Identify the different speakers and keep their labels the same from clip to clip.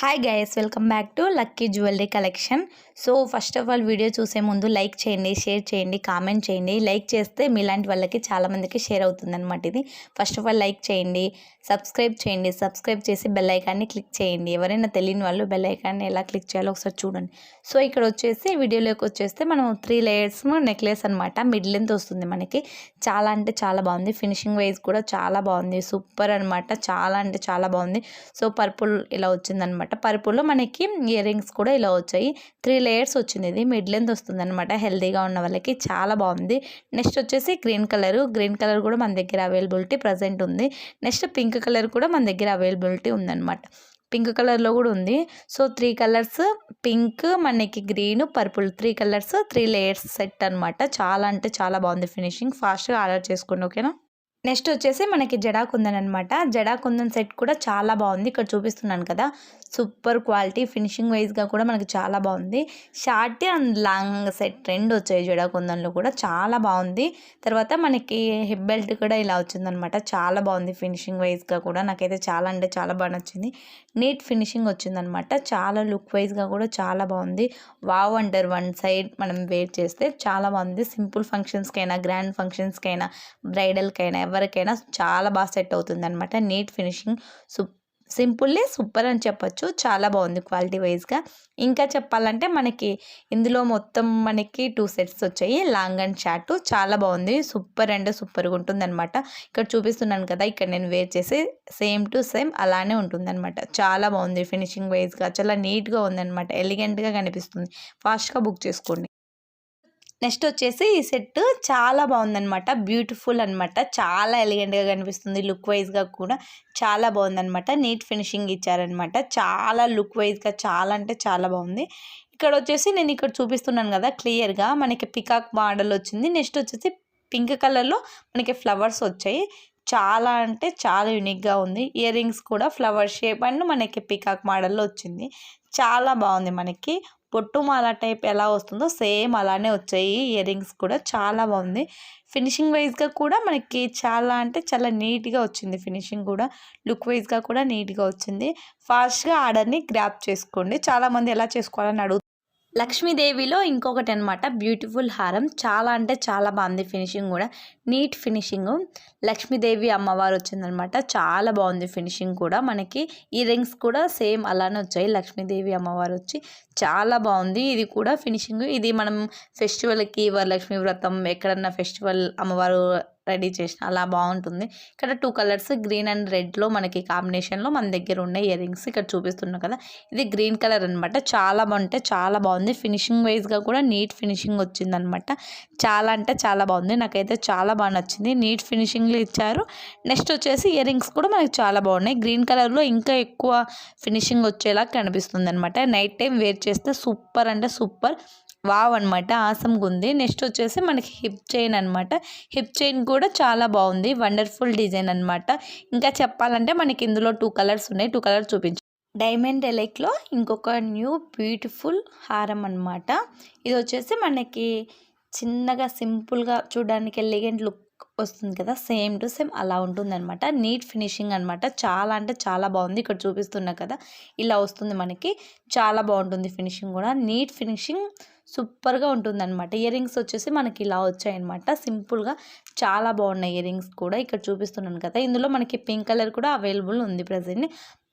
Speaker 1: Hi guys, welcome back to lucky jewellery collection. So first of all video చూసే ముందు like చేయండి, share చేయండి, comment చేయండి. Like చేస్తే మీలాంటి వాళ్ళకి చాలామందికి షేర్ అవుతుంది అనమాట. ఇది ఫస్ట్ ఆఫ్ ఆల్ లైక్ చేయండి, సబ్స్క్రైబ్ చేసి బెల్ ఐకాన్ని క్లిక్ చేయండి. ఎవరైనా తెలియని వాళ్ళు బెల్ ఐకాన్ని ఎలా క్లిక్ చేయాలో ఒకసారి చూడండి. సో ఇక్కడ వచ్చేసి వీడియోలోకి వచ్చేస్తే మనం 3 లేయర్స్ నెక్లెస్ అనమాట. మిడ్ లెంత్ వస్తుంది మనకి. చాలా అంటే చాలా బాగుంది. ఫినిషింగ్ వైజ్ కూడా చాలా బాగుంది. సూపర్ అనమాట. చాలా అంటే చాలా బాగుంది. సో పర్పుల్ ఇలా వచ్చిందనమాట. పర్పుల్లో మనకి ఇయర్ రింగ్స్ కూడా ఇలా వచ్చాయి. 3 లేయర్స్ వచ్చింది. ఇది మిడ్ లెంత్ వస్తుంది అనమాట. హెల్తీగా ఉన్న వాళ్ళకి చాలా బాగుంది. నెక్స్ట్ వచ్చేసి గ్రీన్ కలర్ కూడా మన దగ్గర అవైలబిలిటీ ప్రజెంట్ ఉంది. నెక్స్ట్ పింక్ కలర్ కూడా మన దగ్గర అవైలబిలిటీ ఉందన్నమాట. పింక్ కలర్లో కూడా ఉంది. సో 3 కలర్స్, పింక్, మనకి green, purple, 3 colours 3 layers set అనమాట. చాలా అంటే చాలా బాగుంది ఫినిషింగ్. ఫాస్ట్గా ఆర్డర్ చేసుకోండి, ఓకేనా. నెక్స్ట్ వచ్చేసి మనకి జడాకుందన్ అనమాట. జడాకుందన్ సెట్ కూడా చాలా బాగుంది. ఇక్కడ చూపిస్తున్నాను కదా, సూపర్ క్వాలిటీ. ఫినిషింగ్ వైజ్గా కూడా మనకి చాలా బాగుంది. షార్ట్ అండ్ లాంగ్ సెట్ రెండు వచ్చాయి జడాకుందన్లో కూడా. చాలా బాగుంది. తర్వాత మనకి హిప్ బెల్ట్ కూడా ఇలా వచ్చిందనమాట. చాలా బాగుంది ఫినిషింగ్ వైజ్గా కూడా. నాకైతే చాలా అంటే చాలా బాగా నచ్చింది. నీట్ ఫినిషింగ్ వచ్చిందనమాట. చాలా లుక్ వైజ్గా కూడా చాలా బాగుంది. వావ్ అంటారు వన్ సైడ్ మనం వేర్ చేస్తే. చాలా బాగుంది. సింపుల్ ఫంక్షన్స్కైనా, గ్రాండ్ ఫంక్షన్స్కైనా, బ్రైడల్కైనా, ఎవరికైనా చాలా బాగా సెట్ అవుతుంది అనమాట. నీట్ ఫినిషింగ్, సింపుల్లీ సూపర్ అని చెప్పొచ్చు. చాలా బాగుంది క్వాలిటీ వైజ్గా. ఇంకా చెప్పాలంటే మనకి ఇందులో మొత్తం మనకి 2 సెట్స్ వచ్చాయి, లాంగ్ అండ్ షార్ట్. చాలా బాగుంది. సూపర్ అంటే సూపర్గా ఉంటుంది అనమాట. ఇక్కడ చూపిస్తున్నాను కదా, ఇక్కడ నేను వేర్ చేసి సేమ్ టు సేమ్ అలానే ఉంటుంది అనమాట. చాలా బాగుంది ఫినిషింగ్ వైజ్గా. చాలా నీట్గా ఉందన్నమాట. ఎలిగెంట్గా కనిపిస్తుంది. ఫాస్ట్గా బుక్ చేసుకోండి. నెక్స్ట్ వచ్చేసి ఈ సెట్ చాలా బాగుందనమాట. బ్యూటిఫుల్ అనమాట. చాలా ఎలిగెంట్గా కనిపిస్తుంది. లుక్ వైజ్గా కూడా చాలా బాగుందనమాట. నీట్ ఫినిషింగ్ ఇచ్చారనమాట. చాలా లుక్ వైజ్గా చాలా అంటే చాలా బాగుంది. ఇక్కడ వచ్చేసి నేను ఇక్కడ చూపిస్తున్నాను కదా, క్లియర్గా మనకి పికాక్ మోడల్ వచ్చింది. నెక్స్ట్ వచ్చేసి పింక్ కలర్లో మనకి ఫ్లవర్స్ వచ్చాయి. చాలా అంటే చాలా యూనిక్గా ఉంది. ఇయర్ రింగ్స్ కూడా ఫ్లవర్ షేప్ అండ్ మనకి పికాక్ మోడల్లో వచ్చింది. చాలా బాగుంది. మనకి పొట్టు మాల టైప్ ఎలా వస్తుందో సేమ్ అలానే వచ్చాయి ఇయర్ రింగ్స్ కూడా. చాలా బాగుంది. ఫినిషింగ్ వైజ్గా కూడా మనకి చాలా అంటే చాలా నీట్గా వచ్చింది. ఫినిషింగ్ కూడా లుక్ వైజ్గా కూడా నీట్గా వచ్చింది. ఫాస్ట్గా ఆర్డర్ని గ్రాప్ చేసుకోండి. చాలామంది ఎలా చేసుకోవాలని అడుగుతారు. లక్ష్మీదేవిలో ఇంకొకటి అనమాట, బ్యూటిఫుల్ హారం. చాలా అంటే చాలా బాగుంది. ఫినిషింగ్ కూడా నీట్ ఫినిషింగ్. లక్ష్మీదేవి అమ్మవారు వచ్చిందనమాట. చాలా బాగుంది ఫినిషింగ్ కూడా. మనకి ఈ రింగ్స్ కూడా సేమ్ అలానే వచ్చాయి. లక్ష్మీదేవి అమ్మవారు వచ్చి చాలా బాగుంది. ఇది కూడా ఫినిషింగ్. ఇది మనం ఫెస్టివల్కి, వరలక్ష్మి వ్రతం, ఎక్కడన్నా ఫెస్టివల్ అమ్మవారు రెడీ చేసిన అలా బాగుంటుంది. ఇక్కడ 2 కలర్స్ గ్రీన్ అండ్ రెడ్లో మనకి కాంబినేషన్లో మన దగ్గర ఉన్న ఇయర్ రింగ్స్ ఇక్కడ చూపిస్తున్నాం కదా. ఇది గ్రీన్ కలర్ అనమాట. చాలా బాగుంటే చాలా బాగుంది. ఫినిషింగ్ వైజ్గా కూడా నీట్ ఫినిషింగ్ వచ్చిందనమాట. చాలా అంటే చాలా బాగుంది. నాకైతే చాలా బాగా నచ్చింది. నీట్ ఫినిషింగ్లు ఇచ్చారు. నెక్స్ట్ వచ్చేసి ఇయర్ రింగ్స్ కూడా మనకి చాలా బాగున్నాయి. గ్రీన్ కలర్లో ఇంకా ఎక్కువ ఫినిషింగ్ వచ్చేలా కనిపిస్తుంది అనమాట. నైట్ టైం వేర్ చేస్తే సూపర్ అంటే సూపర్, వావ్ అనమాట. ఆసమ్గా ఉంది. నెక్స్ట్ వచ్చేసి మనకి హిప్ చైన్ అనమాట. హిప్ చైన్ కూడా చాలా బాగుంది. వండర్ఫుల్ డిజైన్ అనమాట. ఇంకా చెప్పాలంటే మనకి ఇందులో 2 కలర్స్ ఉన్నాయి. 2 కలర్స్ చూపించు. డైమండ్ ఎలైక్లో ఇంకొక న్యూ బ్యూటిఫుల్ హారం అనమాట. ఇది వచ్చేసి మనకి చిన్నగా సింపుల్గా చూడడానికి ఎలిగెంట్ లుక్ వస్తుంది కదా, సేమ్ టు సేమ్ అలా ఉంటుందన్నమాట. నీట్ ఫినిషింగ్ అనమాట. చాలా అంటే చాలా బాగుంది. ఇక్కడ చూపిస్తున్నా కదా, ఇలా వస్తుంది మనకి. చాలా బాగుంటుంది ఫినిషింగ్ కూడా. నీట్ ఫినిషింగ్ సూపర్గా ఉంటుందన్నమాట. ఇయర్ రింగ్స్ వచ్చేసి మనకి ఇలా వచ్చాయన్నమాట. సింపుల్గా చాలా బాగున్నాయి ఇయర్ రింగ్స్ కూడా. ఇక్కడ చూపిస్తున్నాను కదా, ఇందులో మనకి పింక్ కలర్ కూడా అవైలబుల్ ఉంది present.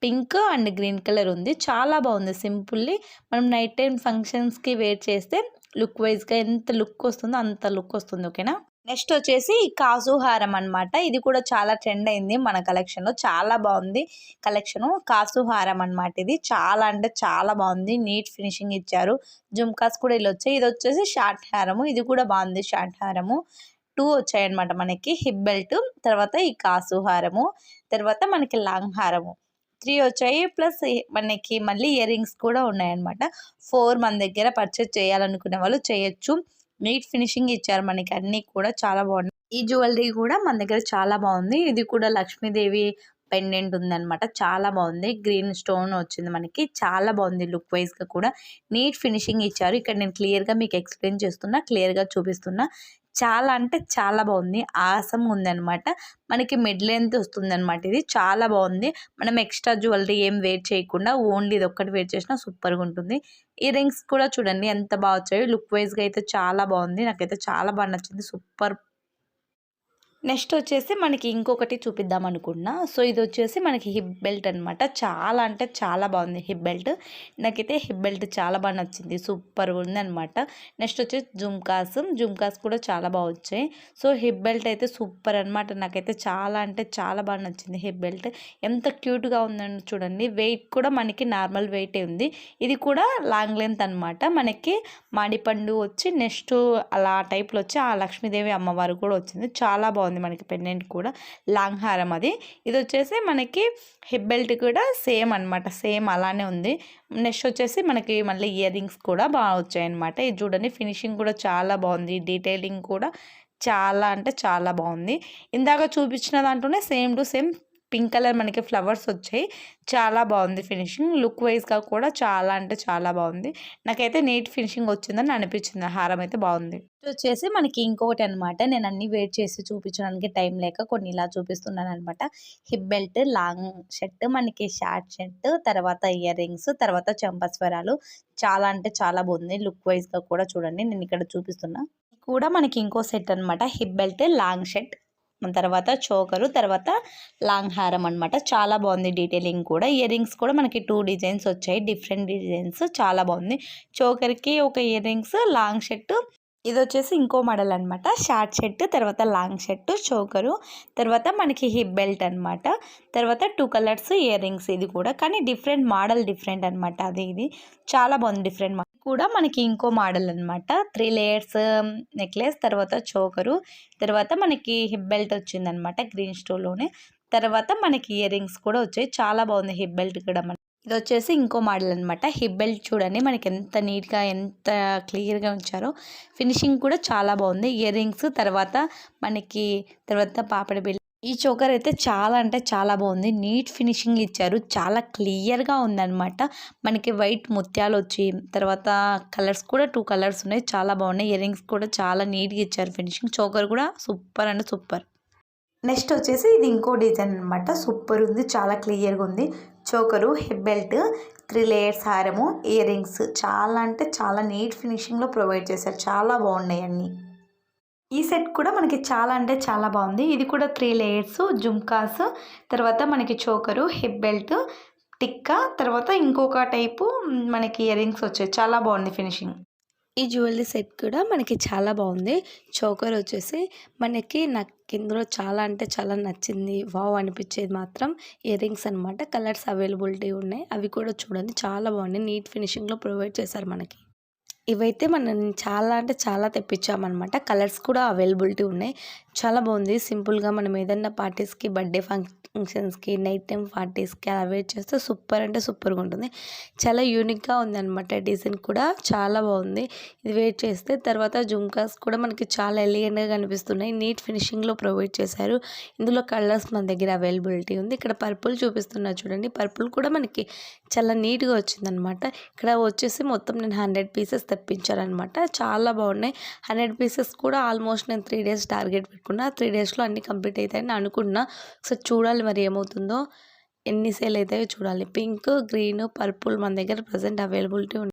Speaker 1: Pink and green colour ఉంది. చాలా బాగుంది. సింపుల్లీ మనం నైట్ టైం ఫంక్షన్స్కి వేర్ చేస్తే లుక్ వైజ్గా ఎంత లుక్ వస్తుందో అంత లుక్ వస్తుంది, ఓకేనా. నెక్స్ట్ వచ్చేసి కాజు హారం అనమాట. ఇది కూడా చాలా ట్రెండ్ అయింది మన కలెక్షన్లో. చాలా బాగుంది కలెక్షను. కాజు హారం అనమాట. ఇది చాలా అంటే చాలా బాగుంది. నీట్ ఫినిషింగ్ ఇచ్చారు. జుమ్కాస్ కూడా ఇలా వచ్చాయి. ఇది వచ్చేసి షార్ట్ హారము. ఇది కూడా బాగుంది. షార్ట్ హారము 2 వచ్చాయన్నమాట మనకి. హిప్ బెల్ట్, తర్వాత ఈ కాసు హారము, తర్వాత మనకి లాంగ్ హారము 3 వచ్చాయి. ప్లస్ మనకి మళ్ళీ ఇయర్ రింగ్స్ కూడా ఉన్నాయన్నమాట. 4 మన దగ్గర పర్చేజ్ చేయాలనుకునే వాళ్ళు చేయొచ్చు. నీట్ ఫినిషింగ్ ఇచ్చారు మనకి. అన్నీ కూడా చాలా బాగున్నాయి. ఈ జ్యువెలరీ కూడా మన దగ్గర చాలా బాగుంది. ఇది కూడా లక్ష్మీదేవి పెండెంట్ ఉందన్నమాట. చాలా బాగుంది. గ్రీన్ స్టోన్ వచ్చింది మనకి. చాలా బాగుంది లుక్ వైజ్గా కూడా. నీట్ ఫినిషింగ్ ఇచ్చారు. ఇక్కడ నేను క్లియర్గా మీకు ఎక్స్ప్లెయిన్ చేస్తున్నా, క్లియర్గా చూపిస్తున్నా. చాలా అంటే చాలా బాగుంది. ఆసమ్‌గా ఉందనమాట. మనకి మిడ్ లెంత్ వస్తుందనమాట ఇది. చాలా బాగుంది. మనం ఎక్స్‌ట్రా జ్యువెలరీ ఏం వేర్ చేయకుండా ఓన్లీ ఇదొక్కటి వేర్ చేసినా సూపర్‌గా ఉంటుంది. ఇయర్ రింగ్స్ కూడా చూడండి ఎంత బా వచ్చాయో. లుక్ వైస్‌గా అయితే చాలా బాగుంది. నాకైతే చాలా బా నచ్చింది. సూపర్. నెక్స్ట్ వచ్చేసి మనకి ఇంకొకటి చూపిద్దాం అనుకున్నా. సో, ఇదొచ్చేసి మనకి హిప్ బెల్ట్ అనమాట. చాలా అంటే చాలా బాగుంది హిప్ బెల్ట్. నాకైతే హిప్ బెల్ట్ చాలా బాగా నచ్చింది. సూపర్‌గా ఉందనమాట. నెక్స్ట్ వచ్చేసి జుమ్కాస్. జుమ్కాస్ కూడా చాలా బా వచ్చాయి. సో, హిప్ బెల్ట్ అయితే సూపర్ అనమాట. నాకైతే చాలా అంటే చాలా బాగా నచ్చింది హిప్ బెల్ట్. ఎంత క్యూట్‌గా ఉందని చూడండి. వెయిట్ కూడా మనకి నార్మల్ వెయిటే ఉంది. ఇది కూడా లాంగ్ లెంత్ అనమాట. మనకి మామిడిపండు వచ్చి నెక్స్ట్ అలా టైప్‌లో వచ్చి ఆ లక్ష్మీదేవి అమ్మవారు కూడా వచ్చింది. చాలా బాగుంది మనకి పెండెంట్ కూడా. లాంగ్ హారం అది. ఇదొచ్చేసి మనకి హిప్ బెల్ట్ కూడా సేమ్ అనమాట. సేమ్ అలానే ఉంది. నెక్స్ట్ వచ్చేసి మనకి మళ్ళీ ఇయర్ రింగ్స్ కూడా బాగా వచ్చాయన్నమాట. ఇది చూడండి ఫినిషింగ్ కూడా చాలా బాగుంది. డీటెయిలింగ్ కూడా చాలా అంటే చాలా బాగుంది. ఇందాక చూపించిన దాంట్లోనే same to same pink colour మనకి ఫ్లవర్స్ వచ్చాయి. చాలా బాగుంది ఫినిషింగ్. లుక్ వైజ్‌గా కూడా చాలా అంటే చాలా బాగుంది. నాకైతే నీట్ ఫినిషింగ్ వచ్చిందని అనిపించింది. హారం అయితే బాగుంది. ఇది వచ్చేసి మనకి ఇంకొకటి అనమాట. నేను అన్ని వెయిట్ చేసి చూపించడానికి టైం లేక కొన్ని ఇలా చూపిస్తున్నాను అనమాట. హిప్ బెల్ట్, లాంగ్ షర్ట్, మనకి షార్ట్ షర్ట్, తర్వాత ఇయర్ రింగ్స్, తర్వాత చెంపస్వరాలు. చాలా అంటే చాలా బాగుంది. లుక్ వైజ్‌గా కూడా చూడండి. నేను ఇక్కడ చూపిస్తున్నా. కూడా మనకి ఇంకో సెట్ అనమాట. హిప్ బెల్ట్, లాంగ్ షర్ట్, తర్వాత చోకరు, తర్వాత లాంగ్ హారం అనమాట. చాలా బాగుంది డీటెయిలింగ్ కూడా. ఇయర్ రింగ్స్ కూడా మనకి 2 డిజైన్స్ వచ్చాయి. డిఫరెంట్ డిజైన్స్ చాలా బాగుంది. చోకర్‌కి ఒక ఇయర్ రింగ్స్, లాంగ్ షర్ట్. ఇదొచ్చేసి ఇంకో మోడల్ అనమాట. షార్ట్ షర్ట్, తర్వాత లాంగ్ షర్ట్, చోకరు, తర్వాత మనకి హిప్ బెల్ట్ అనమాట. తర్వాత 2 కలర్స్ ఇయర్ రింగ్స్ ఇది కూడా. కానీ డిఫరెంట్ మోడల్ డిఫరెంట్ అనమాట. అది ఇది చాలా బాగుంది డిఫరెంట్ కూడా మనకి ఇంకో మోడల్ అనమాట. 3 లేయర్స్ నెక్లెస్, తర్వాత చోకరు, తర్వాత మనకి హిప్ బెల్ట్ వచ్చిందనమాట గ్రీన్ స్టోన్‌లోనే. తర్వాత మనకి ఇయర్ రింగ్స్ కూడా వచ్చాయి. చాలా బాగుంది హిప్ బెల్ట్ కూడా. ఇదొచ్చేసి ఇంకో మోడల్ అనమాట. హిప్ బెల్ట్ చూడండి మనకి ఎంత నీట్‌గా ఎంత క్లియర్‌గా ఉంచారో. ఫినిషింగ్ కూడా చాలా బాగుంది. ఇయర్ రింగ్స్, తర్వాత మనకి తర్వాత పాపిడి బిళ్ళ. ఈ చోకర్ అయితే చాలా అంటే చాలా బాగుంది. నీట్ ఫినిషింగ్ ఇచ్చారు. చాలా క్లియర్‌గా ఉందనమాట. మనకి వైట్ ముత్యాలు వచ్చి, తర్వాత కలర్స్ కూడా 2 కలర్స్ ఉన్నాయి. చాలా బాగున్నాయి. ఇయర్ రింగ్స్ కూడా చాలా నీట్‌గా ఇచ్చారు ఫినిషింగ్. చోకర్ కూడా సూపర్ అంటే సూపర్. నెక్స్ట్ వచ్చేసి ఇది ఇంకో డిజైన్ అనమాట. సూపర్ ఉంది. చాలా క్లియర్‌గా ఉంది. చోకరు, హిప్ బెల్ట్, 3 లేయర్స్ హారము, ఇయర్ రింగ్స్ చాలా అంటే చాలా నీట్ ఫినిషింగ్‌లో ప్రొవైడ్ చేశారు. చాలా బాగున్నాయి అన్నీ. ఈ సెట్ కూడా మనకి చాలా అంటే చాలా బాగుంది. ఇది కూడా 3 లేయర్స్ జుమ్కాస్, తర్వాత మనకి చోకరు, హిప్ బెల్ట్, టిక్కా, తర్వాత ఇంకొక టైపు మనకి ఇయర్ రింగ్స్ వచ్చాయి. చాలా బాగుంది ఫినిషింగ్. ఈ జ్యువెలరీ సెట్ కూడా మనకి చాలా బాగుంది. చోకర్ వచ్చేసి మనకి నాకు ఇందులో చాలా అంటే చాలా నచ్చింది. వావ్ అనిపించేది మాత్రం ఇయర్ రింగ్స్ అనమాట. కలర్స్ అవైలబిలిటీ ఉన్నాయి. అవి కూడా చూడండి చాలా బాగున్నాయి. నీట్ ఫినిషింగ్‌లో ప్రొవైడ్ చేశారు మనకి. ఇవైతే మనం చాలా అంటే చాలా తెప్పించామన్నమాట. కలర్స్ కూడా అవైలబిలిటీ ఉన్నాయి. చాలా బాగుంది. సింపుల్‌గా మనం ఏదన్నా పార్టీస్‌కి, బర్త్‌డే ఫంక్షన్స్‌కి, నైట్ టైమ్ పార్టీస్‌కి అలా వేర్ చేస్తే సూపర్ అంటే సూపర్‌గా ఉంటుంది. చాలా యూనిక్‌గా ఉందన్నమాట. డిజైన్ కూడా చాలా బాగుంది. ఇది వేర్ చేస్తే. తర్వాత జుమ్కాస్ కూడా మనకి చాలా ఎలిగెంట్‌గా కనిపిస్తున్నాయి. నీట్ ఫినిషింగ్‌లో ప్రొవైడ్ చేశారు. ఇందులో కలర్స్ మన దగ్గర అవైలబిలిటీ ఉంది. ఇక్కడ పర్పుల్ చూపిస్తున్నా చూడండి. పర్పుల్ కూడా మనకి చాలా నీట్‌గా వచ్చిందనమాట. ఇక్కడ వచ్చేసి మొత్తం నేను 100 పీసెస్ తెప్పించాననమాట. చాలా బాగున్నాయి. 100 పీసెస్ కూడా ఆల్మోస్ట్ నేను 3 డేస్ టార్గెట్ పెట్టుకున్నా. 3 డేస్‌లో అన్నీ కంప్లీట్ అవుతాయని అనుకున్నా. ఒకసారి చూడాలి మరి ఏమవుతుందో. ఎన్ని సేల్ అవుతాయో చూడాలి. పింక్, గ్రీన్, పర్పుల్ మన దగ్గర ప్రెజెంట్ అవైలబిలిటీ ఉంది.